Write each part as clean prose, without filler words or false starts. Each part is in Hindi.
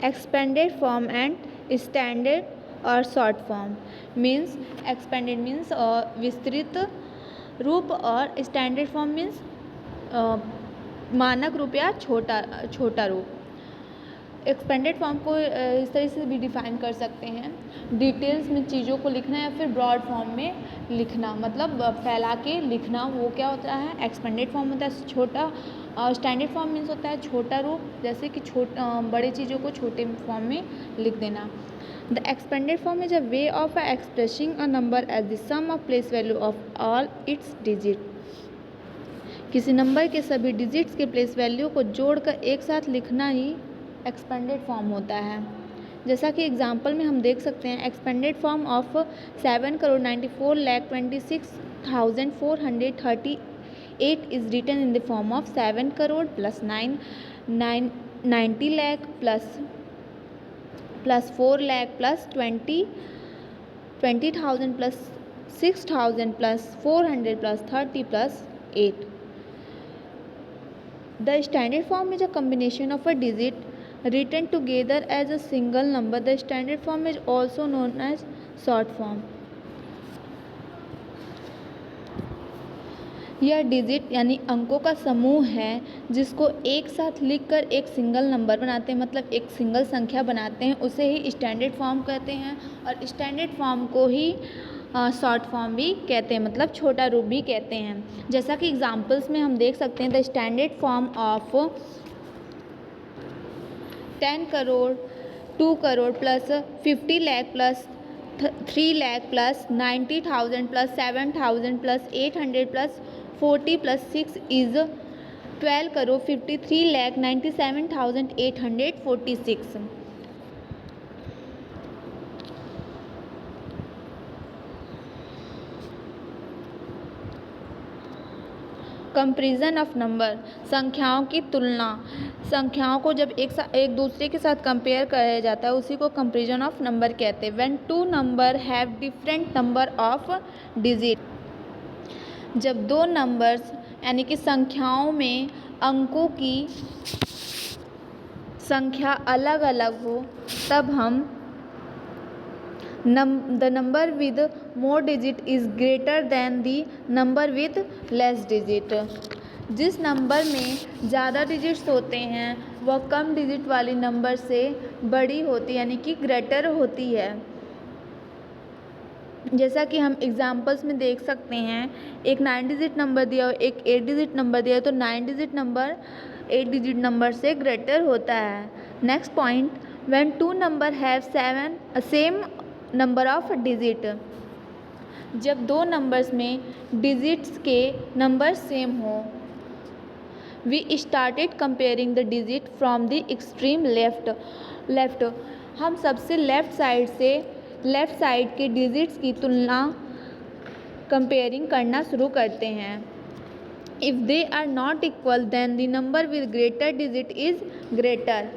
expanded form and standard or short form means expanded means विस्तृत रूप और स्टैंडर्ड फॉर्म मीन्स मानक रूप या छोटा रूप। एक्सपेंडेड फॉर्म को इस तरह से भी डिफाइन कर सकते हैं, डिटेल्स में चीज़ों को लिखना या फिर ब्रॉड फॉर्म में लिखना, मतलब फैला के लिखना, वो क्या होता है एक्सपेंडेड फॉर्म होता है छोटा, और स्टैंडर्ड फॉर्म मीन्स होता है छोटा रूप, जैसे कि बड़े चीज़ों को छोटे फॉर्म में लिख देना। The expanded form is a way of expressing a number as the sum of place value of all its digit. किसी नंबर के सभी डिजिट्स के प्लेस वैल्यू को जोड़कर एक साथ लिखना ही एक्सपेंडेड फॉर्म होता है। जैसा कि एग्जांपल में हम देख सकते हैं, expanded form of 7,94,26,438 is written in the form of 7 crore plus 90 lakh plus 4 lakh plus 20,000 plus 6,000 plus 400 plus 30 plus 8। The standard form is a combination of a digit written together as a single number. The standard form is also known as short form. यह डिजिट यानी अंकों का समूह है जिसको एक साथ लिखकर एक सिंगल नंबर बनाते हैं, मतलब एक सिंगल संख्या बनाते हैं, उसे ही स्टैंडर्ड फॉर्म कहते हैं। और स्टैंडर्ड फॉर्म को ही शॉर्ट फॉर्म भी कहते हैं, मतलब छोटा रूप भी कहते हैं। जैसा कि एग्जांपल्स में हम देख सकते हैं, the standard form of 10 crore 2 crore plus 50 lakh plus 3 lakh plus 90,000 plus 7,000 plus 800 plus 40 plus 6 is 12 crore 53 lakh 97,846। Comparison of number, संख्याओं की तुलना। संख्याओं को जब एक दूसरे के साथ कंपेयर किया जाता है उसी को कंपैरिजन ऑफ नंबर कहते हैं। When two number have different number of digit, जब दो नंबर्स यानी कि संख्याओं में अंकों की संख्या अलग अलग हो तब हम the number with more digit is greater than the number with less digit। जिस नंबर में ज़्यादा डिजिट्स होते हैं वह कम डिजिट वाली नंबर से बड़ी होती है, यानी कि ग्रेटर होती है। जैसा कि हम एग्जांपल्स में देख सकते हैं, एक 9 डिजिट नंबर दिया हो, एक 8 डिजिट नंबर दिया हो, तो 9 डिजिट नंबर 8 डिजिट नंबर से ग्रेटर होता है। Next point, when two number have same number of digit, जब दो नंबर्स में डिजिट्स के नंबर सेम हो। We started comparing the digit from the extreme left, हम सबसे लेफ़्ट साइड के डिजिट्स की तुलना कंपेयरिंग करना शुरू करते हैं। If they are not equal then the number with greater digit is greater.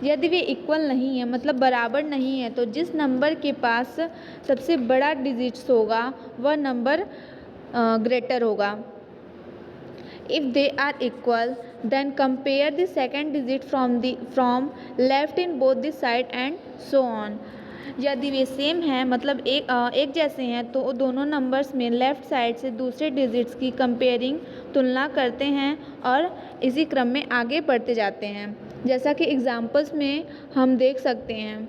यदि वे इक्वल नहीं है मतलब बराबर नहीं है, तो जिस नंबर के पास सबसे बड़ा डिजिट्स होगा वह नंबर ग्रेटर होगा। If they are equal then compare the second digit from left in both the side and so on. यदि वे सेम हैं मतलब एक जैसे हैं तो दोनों नंबर्स में लेफ़्ट साइड से दूसरे डिजिट्स की कंपेयरिंग तुलना करते हैं और इसी क्रम में आगे बढ़ते जाते हैं। जैसा कि एग्जांपल्स में हम देख सकते हैं,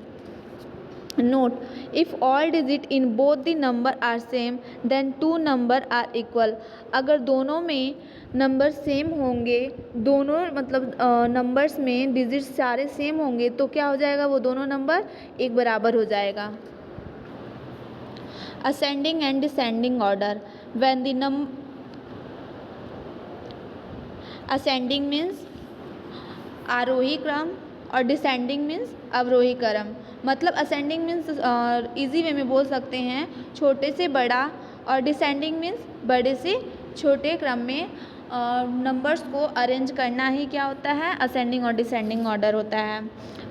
note, if all digit in both the number are same then two number are equal. अगर दोनों में नंबर सेम होंगे, दोनों मतलब नंबर्स में डिजिट्स सारे सेम होंगे तो क्या हो जाएगा, वो दोनों नंबर एक बराबर हो जाएगा। Ascending and descending order, when the ascending means आरोही क्रम और डिसेंडिंग मीन्स अवरोही क्रम। मतलब असेंडिंग मीन्स इजी वे में बोल सकते हैं छोटे से बड़ा, और डिसेंडिंग मीन्स बड़े से छोटे क्रम में नंबर्स को अरेंज करना ही क्या होता है, असेंडिंग और डिसेंडिंग ऑर्डर होता है।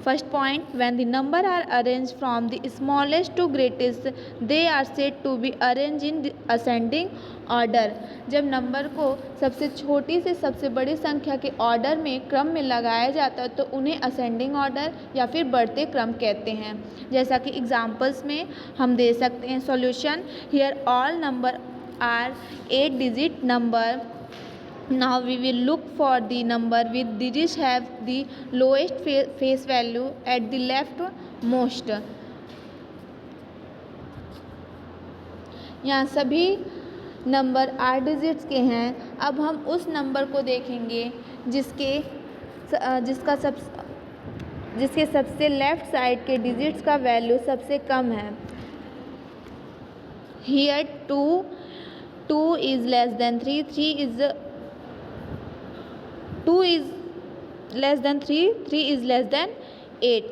First point, when the number are arrange from the smallest to greatest they are said to be arrange in ascending order. जब नंबर को सबसे छोटी से सबसे बड़ी संख्या के ऑर्डर में क्रम में लगाया जाता है तो उन्हें असेंडिंग ऑर्डर या फिर बढ़ते क्रम कहते हैं। जैसा कि एग्जांपल्स में हम दे सकते हैं। Solution, here all number are 8 digit number. Now we will look for the number with digits have the lowest face value at the left most। यहाँ सभी नंबर 8 डिजिट्स के हैं। अब हम उस नंबर को देखेंगे जिसके सबसे लेफ्ट साइड के डिजिट्स का वैल्यू सबसे कम है। Here 2 is less than 3, 2 is less than 3, 3 is less than 8।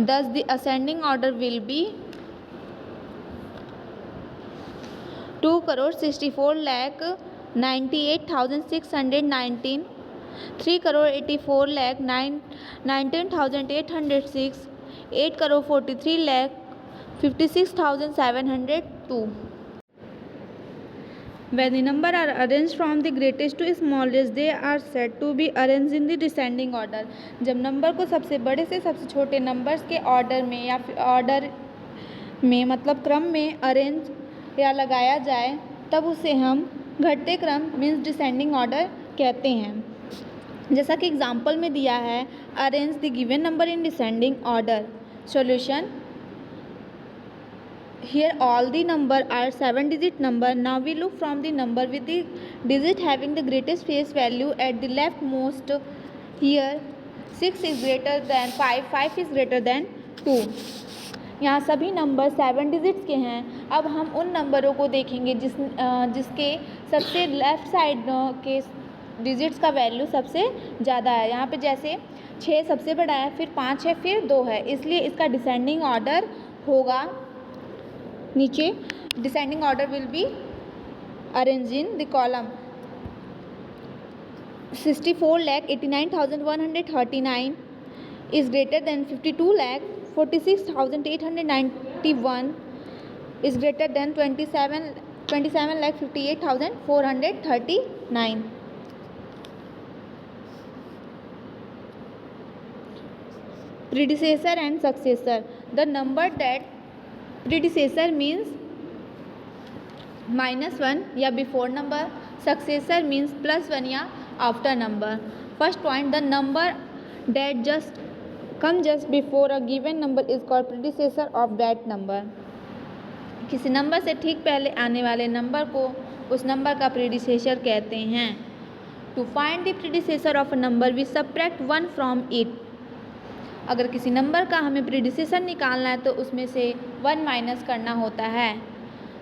Thus the ascending order will be 2,64,98,619, 3,84,19,806, 8,43,56,702। When the number are arranged from the greatest to smallest, they are said to be arranged in the descending order। जब नंबर को सबसे बड़े से सबसे छोटे नंबर्स के ऑर्डर में या फिर ऑर्डर में मतलब क्रम में अरेंज या लगाया जाए तब उसे हम घटते क्रम मीन्स डिसेंडिंग ऑर्डर कहते हैं। जैसा कि एग्जाम्पल में दिया है, arrange the given number in descending order. Solution, here all the number are 7 digit number। Now we look from the number with the digit having the greatest face value at the leftmost। Here 6 is greater than 5, 5 is greater than 2। यहाँ सभी नंबर 7 डिजिट्स के हैं। अब हम उन नंबरों को देखेंगे जिसके सबसे लेफ़्ट साइड के डिजिट्स का वैल्यू सबसे ज़्यादा है। यहाँ पे जैसे 6 सबसे बड़ा है, फिर 5 है, फिर 2 है, इसलिए इसका डिसेंडिंग ऑर्डर होगा नीचे। Descending order will be arrange in the column 64,89,139 is greater than 52,46,891 is greater than 27,58,439। Predecessor and successor, the number that predecessor means -1 या before number, successor means +1 या after number। First point, the number that just before a given number is called predecessor of that number। किसी नंबर से ठीक पहले आने वाले नंबर को उस नंबर का predecessor कहते हैं। To find the predecessor of a number we subtract 1 from it। अगर किसी नंबर का हमें प्रीडिसेसर निकालना है तो उसमें से 1 माइनस करना होता है।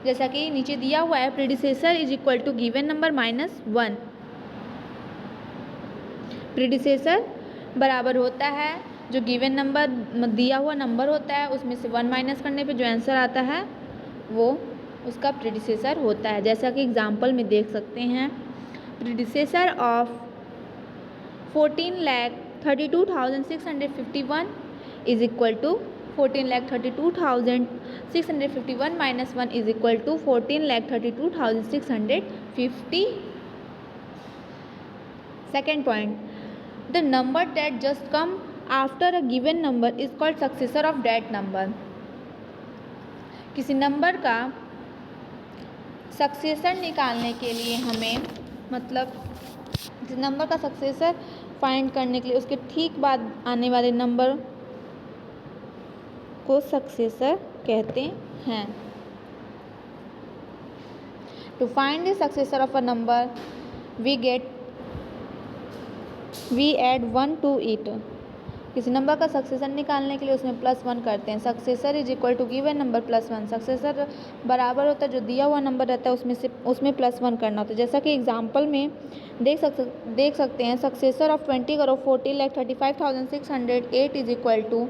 जैसा कि नीचे दिया हुआ है, predecessor is equal to given number -1। Predecessor बराबर होता है जो गिवन नंबर दिया हुआ नंबर होता है उसमें से 1 माइनस करने पे जो आंसर आता है वो उसका प्रीडिसेसर होता है। जैसा कि एग्जाम्पल में देख सकते हैं, predecessor of 14,32,651 is equal to 14,32,651 minus 1 is equal to 14,32,650। Second point, the number that just come after a given number is called successor of that number। किसी नंबर का सक्सेसर निकालने के लिए हमें मतलब नंबर का सक्सेसर फाइंड करने के लिए उसके ठीक बाद आने वाले नंबर को सक्सेसर कहते हैं। To find the successor of a number we add 1 to it. किसी नंबर का सक्सेसर निकालने के लिए उसमें +1 करते हैं। Successor is equal to given number +1। Successor बराबर होता है जो दिया हुआ नंबर रहता है उसमें +1 करना होता है। जैसा कि एग्जांपल में देख सकते हैं, successor of 20 crore 40,35,608 is equal to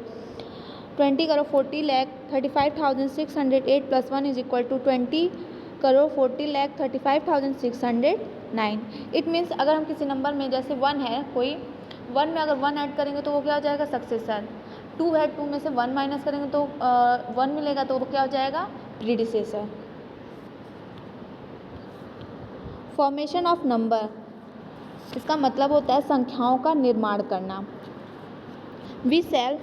20 crore 40,35,608 +1 is equal to 20 1,40,35,609। It means अगर हम किसी नंबर में जैसे 1 है, कोई 1 में अगर 1 ऐड करेंगे तो वो क्या हो जाएगा, सक्सेसर। 2 है, 2 में से 1 माइनस करेंगे तो 1 मिलेगा, तो वो क्या हो जाएगा, प्रीडिसेसर। फॉर्मेशन ऑफ नंबर, इसका मतलब होता है संख्याओं का निर्माण करना। We shall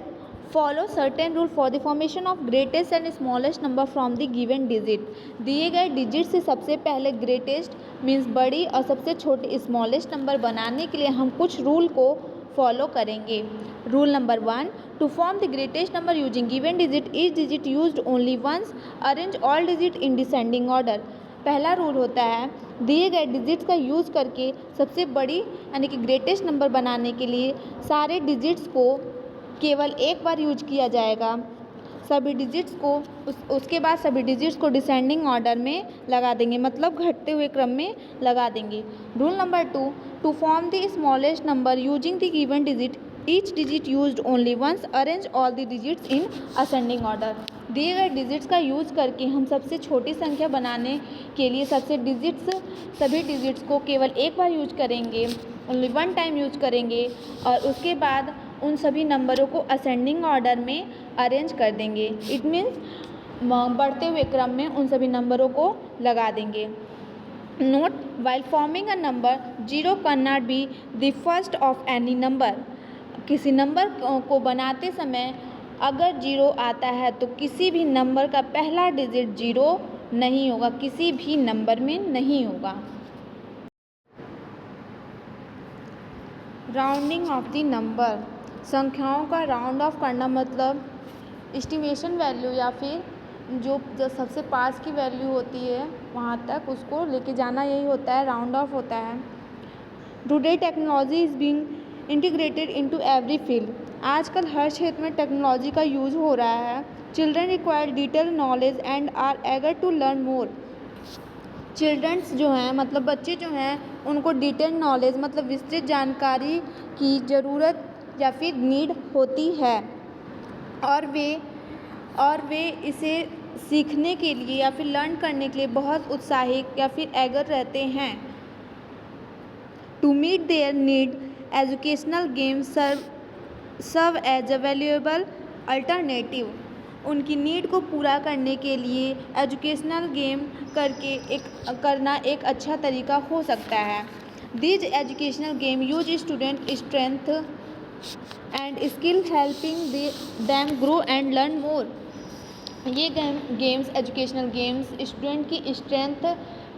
follow certain rule for the formation of greatest and smallest number from the given digit. दिए गए डिजिट से सबसे पहले ग्रेटेस्ट मीन्स बड़ी और सबसे छोटी स्मॉलेस्ट नंबर बनाने के लिए हम कुछ रूल को फॉलो करेंगे। Rule number 1, to form the greatest number using given digit, each digit used only once, arrange all digit in descending order. पहला रूल होता है दिए गए डिजिट्स का यूज़ करके सबसे बड़ी यानी कि ग्रेटेस्ट नंबर बनाने के लिए सारे डिजिट्स को केवल एक बार यूज किया जाएगा। सभी डिजिट्स को उसके बाद सभी डिजिट्स को डिसेंडिंग ऑर्डर में लगा देंगे, मतलब घटते हुए क्रम में लगा देंगे। Rule number 2, to form the smallest number using the given digit, each digit used only once, arrange all the digits in ascending order. दिए गए डिजिट्स का यूज़ करके हम सबसे छोटी संख्या बनाने के लिए सभी डिजिट्स को केवल एक बार यूज करेंगे, ओनली वन टाइम यूज करेंगे, और उसके बाद उन सभी नंबरों को असेंडिंग ऑर्डर में अरेंज कर देंगे। इट मीन्स बढ़ते हुए क्रम में उन सभी नंबरों को लगा देंगे। Note, while forming a number, zero can not be the first of any number. किसी नंबर को बनाते समय अगर जीरो आता है तो किसी भी नंबर का पहला डिजिट जीरो नहीं होगा, किसी भी नंबर में नहीं होगा। राउंडिंग ऑफ द नंबर, संख्याओं का राउंड ऑफ करना, मतलब एस्टिमेशन वैल्यू या फिर जो सबसे पास की वैल्यू होती है वहाँ तक उसको लेके जाना, यही होता है राउंड ऑफ होता है। Today technology is being integrated into every field. आजकल हर क्षेत्र में टेक्नोलॉजी का यूज हो रहा है। Children require detail knowledge and are eager to learn more. Childrens जो हैं, मतलब बच्चे जो हैं, उनको डिटेल नॉलेज मतलब विस्तृत जानकारी की ज़रूरत या फिर नीड होती है, और वे इसे सीखने के लिए या फिर लर्न करने के लिए बहुत उत्साहित या फिर एगर रहते हैं। To meet their need, educational games serve as a valuable alternative. उनकी नीड को पूरा करने के लिए एजुकेशनल गेम करना एक अच्छा तरीका हो सकता है। These educational game use student strength and skill helping them grow and learn more. ये गेम्स एजुकेशनल गेम्स स्टूडेंट की स्ट्रेंथ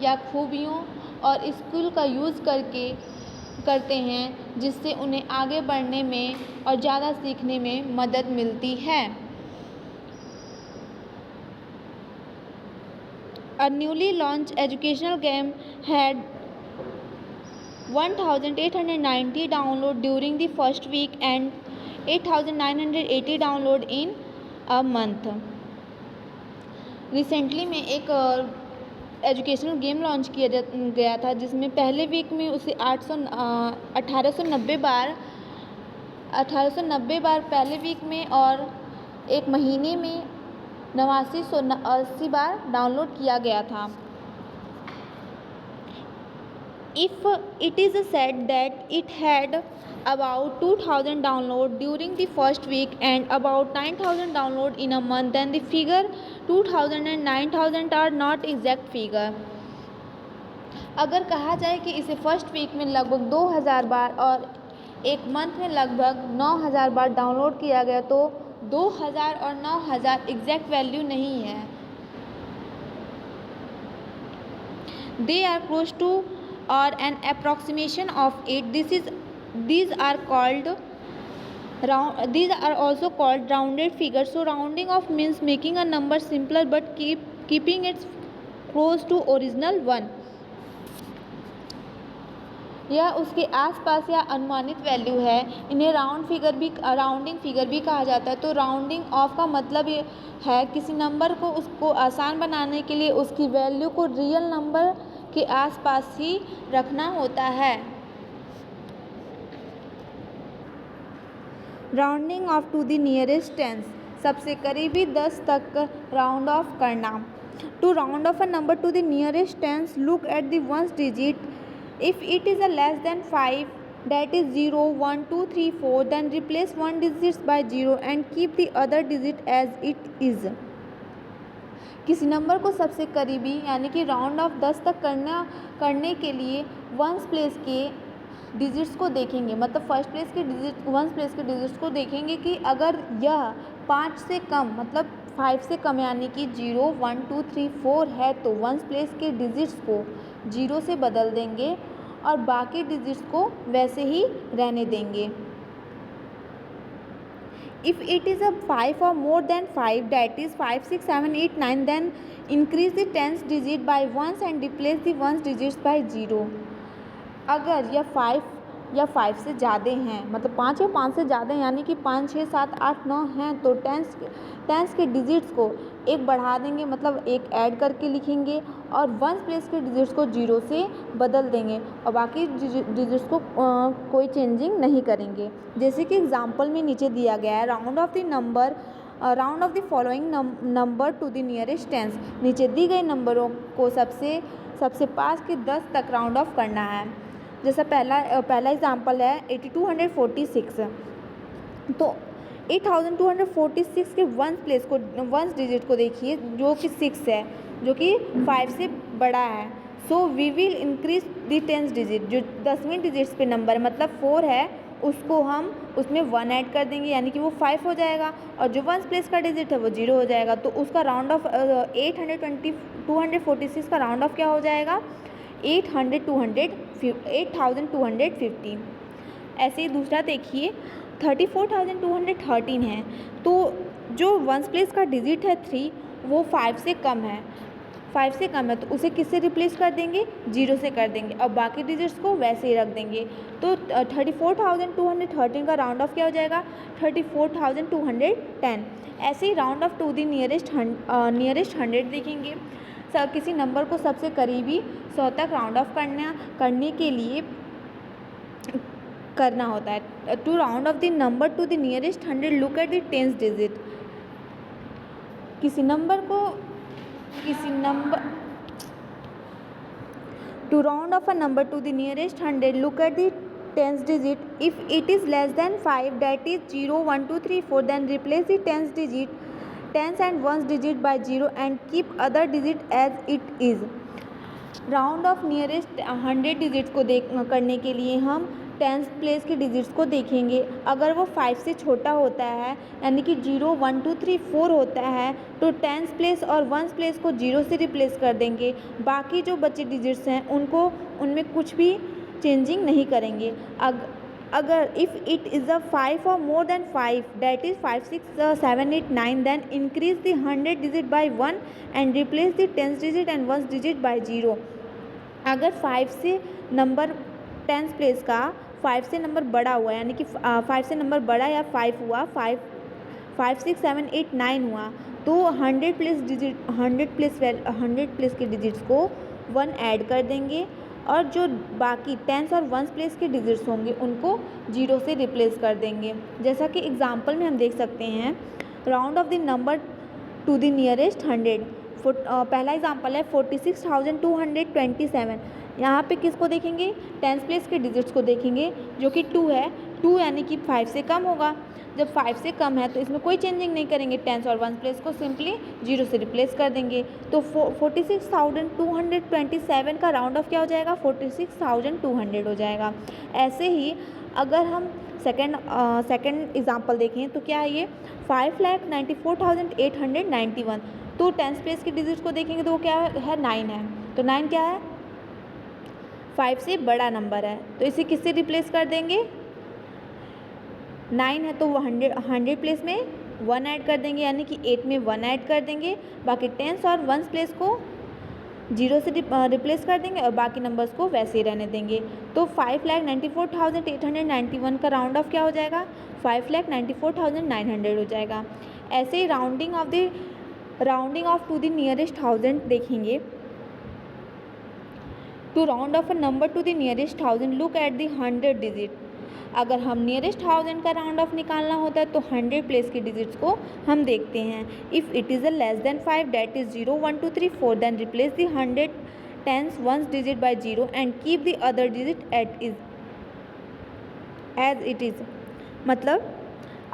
या खूबियों और स्किल का यूज़ करते हैं, जिससे उन्हें आगे बढ़ने में और ज़्यादा सीखने में मदद मिलती है। A newly launched educational game had 1,890 downloads during the first week and 8,980 downloads in a month. Recently में एक एजुकेशनल गेम लॉन्च किया गया था, जिसमें पहले वीक में उसे 1890 बार पहले वीक में और एक महीने में 8980 बार डाउनलोड किया गया था। If it is said that it had about 2,000 downloads during the first week and about 9,000 downloads in a month, then the figure 2,000 and 9,000 are not exact figure. अगर कहा जाए कि इसे फर्स्ट वीक में लगभग 2,000 बार और एक मंथ में लगभग 9,000 बार डाउनलोड किया गया, तो 2,000 और 9,000 एग्जैक्ट वैल्यू नहीं है। They are close to or an approximation of it. These are also called rounded figures. So rounding off means making a number simpler but keeping it close to original one. यह उसके आसपास या अनुमानित वैल्यू है। इन्हें राउंडिंग फिगर भी कहा जाता है। तो राउंडिंग ऑफ का मतलब ये है किसी नंबर को उसको आसान बनाने के लिए उसकी वैल्यू को रियल नंबर के आसपास ही रखना होता है। Rounding off to the nearest tens, सबसे करीबी 10 तक राउंड ऑफ करना। To round off a number to the nearest tens, look at the ones digit. If it is a less than 5, that is 0, 1, 2, 3, 4, then replace one digit by 0 and keep the other digit as it is. किसी नंबर को सबसे करीबी यानी कि राउंड ऑफ 10 तक करने के लिए वंस प्लेस के डिजिट्स को देखेंगे, मतलब फर्स्ट प्लेस के डिजिट वंस प्लेस के डिजिट्स को देखेंगे कि अगर यह 5 से कम मतलब 5 से कम यानी कि 0, 1, 2, 3, 4 है तो वंस प्लेस के डिजिट्स को 0 से बदल देंगे और बाकी डिजिट्स को वैसे ही रहने देंगे. If it is a 5 or more than 5, that is 5, 6, 7, 8, 9, then increase the tens digit by ones and replace the ones digits by 0. अगर यह 5 या 5 से ज़्यादा हैं, मतलब 5 या 5 से ज़्यादा हैं यानी कि 5, 6, 7, 8, 9 हैं तो टेंस के डिजिट्स को एक बढ़ा देंगे, मतलब एक ऐड करके लिखेंगे और वंस प्लेस के डिजिट्स को 0 से बदल देंगे और बाकी डिजिट्स को कोई चेंजिंग नहीं करेंगे. जैसे कि एग्जांपल में नीचे दिया गया है, round off the following number to the nearest tense. नीचे दी गई नंबरों को सबसे पास के 10 तक राउंड ऑफ करना है. जैसा पहला एग्जांपल है 8246. तो 8246 के वंस डिजिट को देखिए जो कि 6 है, जो कि 5 से बड़ा है. So we will increase the tens digit. जो 10वें डिजिट्स पे नंबर मतलब 4 है उसको हम उसमें 1 ऐड कर देंगे यानी कि वो 5 हो जाएगा और जो वंस प्लेस का डिजिट है वो 0 हो जाएगा. तो उसका राउंड ऑफ 8246 का राउंड ऑफ क्या हो जाएगा 8250. ऐसे ही दूसरा देखिए 34,213 है. तो जो वंस प्लेस का डिजिट है 3 वो 5 से कम है तो उसे किससे रिप्लेस कर देंगे 0 से कर देंगे और बाकी डिजिट्स को वैसे ही रख देंगे. तो 34,213 का राउंड ऑफ क्या हो जाएगा 34,210. ऐसे ही round off to the nearest 100 देखेंगे. किसी नंबर को सबसे करीबी 100 तक राउंड ऑफ करने के लिए करना होता है. To round off the number to the nearest 100 look at the tens digit. To round off a number to the nearest 100, look at the tens digit. If it is less than 5, that is 0, 1, 2, 3, 4, then replace the tens and ones digit by 0 and keep other digit as it is. Round of nearest 100 digits को करने के लिए हम टेंस प्लेस के डिजिट्स को देखेंगे. अगर वो 5 से छोटा होता है यानी कि 0, 1, 2, 3, 4 होता है तो टेंस प्लेस और वंस प्लेस को 0 से रिप्लेस कर देंगे. बाकी जो बचे डिजिट्स हैं उनमें कुछ भी चेंजिंग नहीं करेंगे. अगर इफ़ इट इज़ अ 5 और more than 5 that is 5, 6, 7, 8, 9 then increase the 100 digit by 1 and replace the tens digit and ones digit by 0. अगर 5 से नंबर टेंस प्लेस का 5 से नंबर बड़ा हुआ यानी कि 5 से नंबर बड़ा या 5 हुआ 5, 6, 7, 8, 9 हुआ तो 100 प्लेस के डिजिट्स को 1 ऐड कर देंगे और जो बाकी टेंस और वंस प्लेस के डिजिट्स होंगे उनको 0 से रिप्लेस कर देंगे. जैसा कि एग्जांपल में हम देख सकते हैं round off the number to the nearest 100. पहला एग्जांपल है 46,227. यहाँ पे किसको देखेंगे टेंस प्लेस के डिजिट्स को देखेंगे जो कि 2 है. 2 यानी कि 5 से कम होगा. जब 5 से कम है तो इसमें कोई चेंजिंग नहीं करेंगे, टेंस और वंस प्लेस को सिंपली 0 से रिप्लेस कर देंगे. तो 46,227 का राउंड ऑफ क्या हो जाएगा 46,200 हो जाएगा. ऐसे ही अगर हम सेकेंड एग्जांपल देखें तो क्या है ये 5,94,891. तो टेंस प्लेस के डिजिट्स को देखेंगे तो वो क्या है 9 है. तो 9 क्या है 5 से बड़ा नंबर है तो इसे किससे रिप्लेस कर देंगे 9 है तो 100 प्लेस में 1 ऐड कर देंगे यानी कि 8 में 1 ऐड कर देंगे. बाकी टेंस और वंस प्लेस को 0 से रिप्लेस कर देंगे और बाकी नंबर्स को वैसे ही रहने देंगे. तो 5,94,891 का राउंड ऑफ क्या हो जाएगा 5,94,900 हो जाएगा. ऐसे ही rounding off to the nearest 1000 देखेंगे. To round off a number to the nearest 1000 look at the 100 digit. अगर हम नियरेस्ट 1000 का राउंड ऑफ निकालना होता है तो 100 प्लेस के डिजिट्स को हम देखते हैं. If it is a less than 5 that is 0 1 2 3 4 then replace the 100 tens ones digit by 0 and keep the other digit as it is. मतलब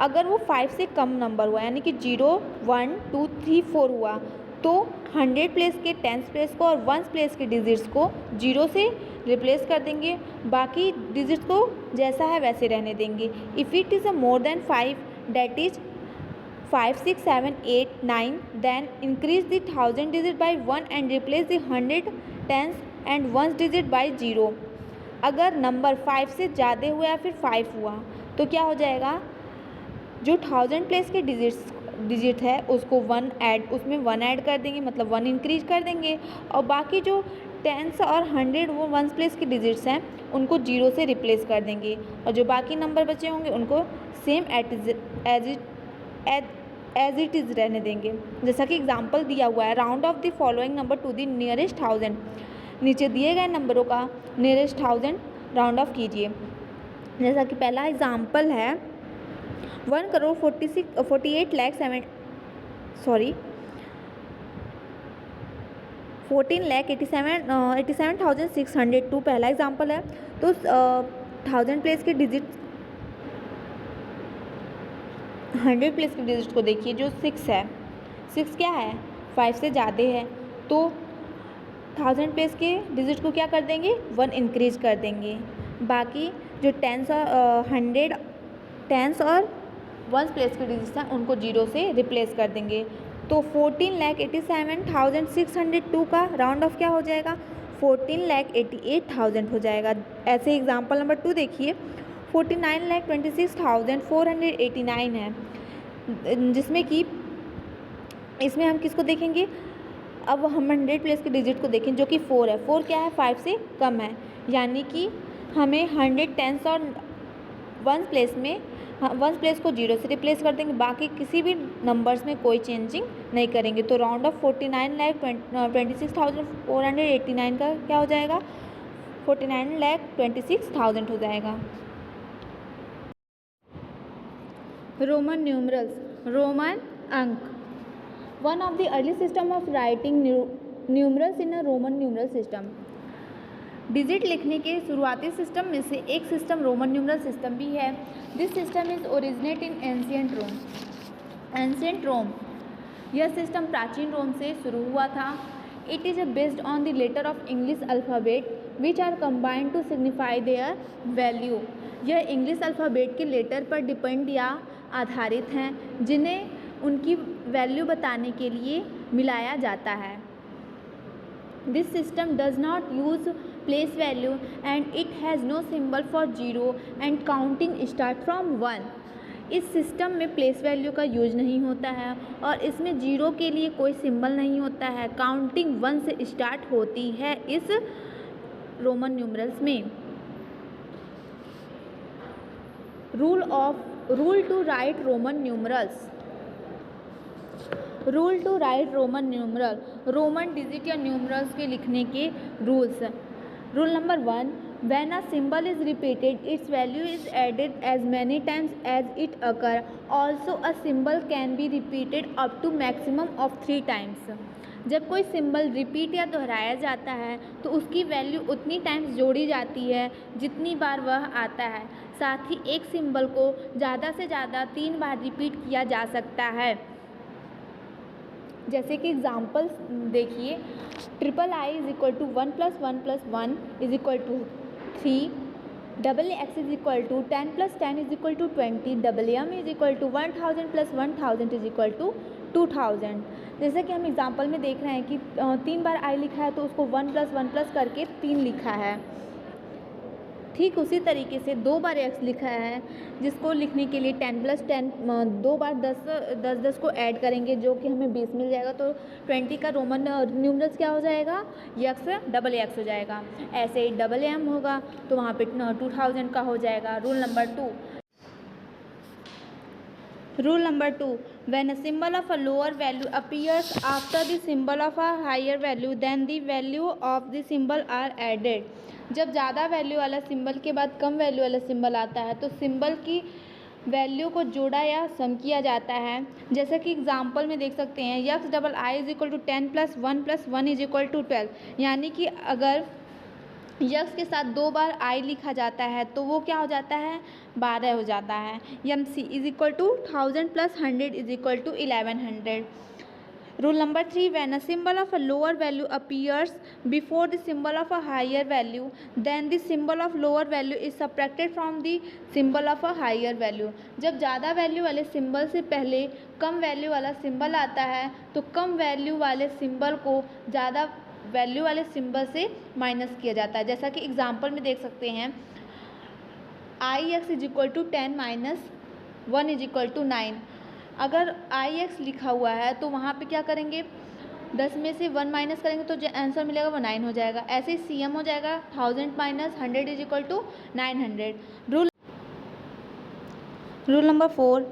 अगर वो 5 से कम नंबर हुआ यानी कि 0 1 2 3 4 हुआ तो 100 प्लेस के टेंस प्लेस को और वंस प्लेस के डिजिट्स को 0 से रिप्लेस कर देंगे, बाकी डिजिट्स को जैसा है वैसे रहने देंगे. If it is a more than 5 that is 5 6 7 8 9 then increase the 1000 digit by 1 and replace the 100 tens and ones digit by 0. अगर नंबर 5 से ज़्यादा हुआ या फिर 5 हुआ तो क्या हो जाएगा, जो 1000 प्लेस के डिजिट है उसको उसमें 1 ऐड कर देंगे, मतलब 1 इंक्रीज कर देंगे, और बाकी जो टेंस और 100 वो वंस प्लेस के डिजिट्स हैं उनको 0 से रिप्लेस कर देंगे, और जो बाकी नंबर बचे होंगे उनको सेम एज इट इज़ रहने देंगे. जैसा कि एग्जांपल दिया हुआ है, round off the following number to the nearest 1000. नीचे दिए गए नंबरों का नियरेस्ट 1000 राउंड ऑफ कीजिए. जैसा कि पहला एग्जांपल है 14,87,602 पहला एग्जांपल है. तो 1000 प्लेस के डिजिट 100 प्लेस के डिजिट को देखिए, जो 6 है, 6 क्या है 5 से ज़्यादा है, तो 1000 प्लेस के डिजिट को क्या कर देंगे 1 इंक्रीज कर देंगे, बाकी जो टेंस और वंस प्लेस के डिजिट्स हैं उनको 0 से रिप्लेस कर देंगे. तो 14,87,602 का राउंड ऑफ क्या हो जाएगा 14,88,000 हो जाएगा. ऐसे एग्जांपल नंबर 2 देखिए 49,26,489 है, जिसमें कि इसमें हम किसको देखेंगे, अब हम 100 प्लेस के डिजिट को देखें जो कि 4 है. 4 क्या है 5 से कम है, यानी कि हमें 100 टेंस और वंस प्लेस को 0 से रिप्लेस कर देंगे, बाकी किसी भी नंबर्स में कोई चेंजिंग नहीं करेंगे. तो राउंड ऑफ 49,26,489 का क्या हो जाएगा 49,26,000 हो जाएगा. रोमन न्यूमरल्स, रोमन अंक. One of the early system of writing numerals in a Roman numeral system. Digit लिखने के शुरुआती सिस्टम में से एक सिस्टम रोमन न्यूमरल सिस्टम भी है. This system is originate in ancient Rome. यह सिस्टम प्राचीन रोम से शुरू हुआ था. It is based on the letter of English alphabet which are combined to signify their value. यह इंग्लिश अल्फ़ाबेट के लेटर पर डिपेंड या आधारित हैं जिन्हें उनकी वैल्यू बताने के लिए मिलाया जाता है. This system does not use place value and it has no symbol for 0 and counting start from 1. इस सिस्टम में प्लेस वैल्यू का यूज नहीं होता है और इसमें 0 के लिए कोई सिंबल नहीं होता है. काउंटिंग 1 से स्टार्ट होती है इस रोमन न्यूमरल्स में. Rule to write Roman numerals. Rule to write Roman numeral, Roman digit या न्यूमरल्स के लिखने के rules. Rule number 1, when a symbol is repeated, its value is added as many times as it occurs. Also, a symbol can be repeated up to maximum of 3 times. जब कोई सिंबल रिपीट या दोहराया जाता है तो उसकी वैल्यू उतनी टाइम्स जोड़ी जाती है जितनी बार वह आता है. साथ ही एक सिंबल को ज़्यादा से ज़्यादा 3 बार रिपीट किया जा सकता है. जैसे कि एग्जाम्पल देखिए, III is equal to 1 + 1 + 1 is equal to 3, XX is equal to 10 + 10 is equal to 20, MM is equal to 1000 + 1000 is equal to 2000. जैसे कि हम एग्जाम्पल में देख रहे हैं कि 3 बार I लिखा है तो उसको 1 + 1 + करके 3 लिखा है. ठीक उसी तरीके से 2 बार X लिखा है जिसको लिखने के लिए 10 + 10 2 बार 10 को ऐड करेंगे जो कि हमें 20 मिल जाएगा. तो 20 का रोमन न्यूमरल्स क्या हो जाएगा XX हो जाएगा. ऐसे ही MM होगा तो वहाँ पे 2000 का हो जाएगा. Rule number 2, when a symbol of a lower value appears after the symbol of a higher value then the value of the symbol are added. जब ज़्यादा वैल्यू वाला सिंबल के बाद कम वैल्यू वाला सिंबल आता है तो सिंबल की वैल्यू को जोड़ा या सम किया जाता है। जैसे कि एग्जाम्पल में देख सकते हैं X double I is equal to 10 + 1 is equal to 12, यानी कि अगर यक्स के साथ 2 बार आई लिखा जाता है तो वो क्या हो जाता है, 12 हो जाता है। M C is equal to 1000 + 100 is equal to 1100। Rule number 3, when a symbol of a lower value appears before the symbol of a higher value, then the symbol of lower value is subtracted from the symbol of a higher value। जब ज़्यादा वैल्यू वाले सिंबल से पहले कम वैल्यू वाला सिंबल आता है तो कम वैल्यू वाले सिंबल को ज़्यादा वैल्यू वाले सिंबल से माइनस किया जाता है। जैसा कि एग्जाम्पल में देख सकते हैं I X is equal to 10 - 1 is equal to 9। अगर आई एक्स लिखा हुआ है तो वहाँ पे क्या करेंगे, 10 में से 1 माइनस करेंगे तो जो आंसर मिलेगा वो 9 हो जाएगा। ऐसे ही सी एम हो जाएगा 1000 - 100 is equal to 900। Rule number 4,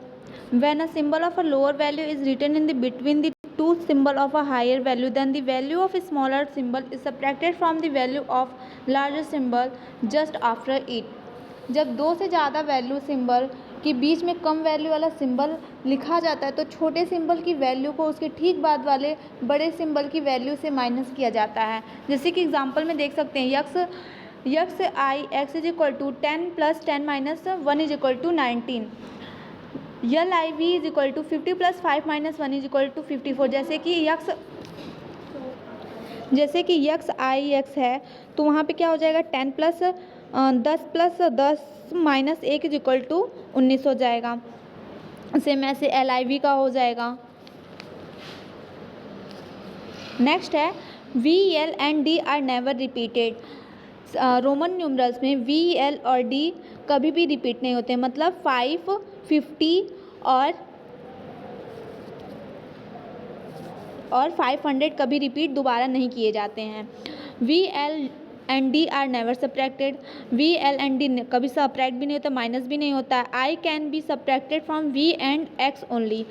when a symbol of a lower value is written in the between the two symbol of a higher value, then the value of a smaller symbol is subtracted from the value of larger symbol just after it। जब दो से ज़्यादा वैल्यू सिंबल के बीच में कम वैल्यू वाला सिंबल लिखा जाता है तो छोटे सिंबल की वैल्यू को उसके ठीक बाद वाले बड़े सिंबल की वैल्यू से माइनस किया जाता है। जैसे कि एग्जांपल में देख सकते हैं X I X is equal to 10 + 10 - 1 is equal to 19। L I V is equal to 50 + 5 - 1 is equal to 54। जैसे कि यक्स आई एक्स है तो वहाँ पे क्या हो जाएगा 10 + 10 + 10 - 1 इज इक्वल टू 19 हो जाएगा। सेम ऐसे एल आई वी का हो जाएगा। नेक्स्ट है we L and D are never repeated. Roman numerals में वी एल और डी कभी भी रिपीट नहीं होते, मतलब 5, 50 और 500 कभी रिपीट दोबारा नहीं किए जाते हैं। V L and D are never subtracted. V L and D कभी सब्ट्रैक्ट भी नहीं होता, माइनस भी नहीं होता है। I can be subtracted from V and X only.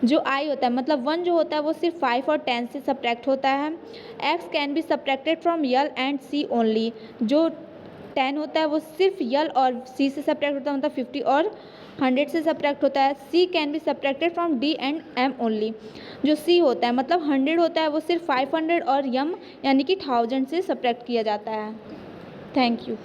जो आई होता है मतलब 1 जो होता है वो सिर्फ 5 और 10 से सब्ट्रैक्ट होता है। X can be subtracted from L and C only. जो 10 होता है वो सिर्फ यल और सी से सब्ट्रैक्ट होता है, मतलब 50 और 100 से सब्ट्रैक्ट होता है। C can be subtracted from D and M only. जो सी होता है मतलब 100 होता है वो सिर्फ 500 और यम यानी कि 1000 से सब्ट्रैक्ट किया जाता है। Thank you.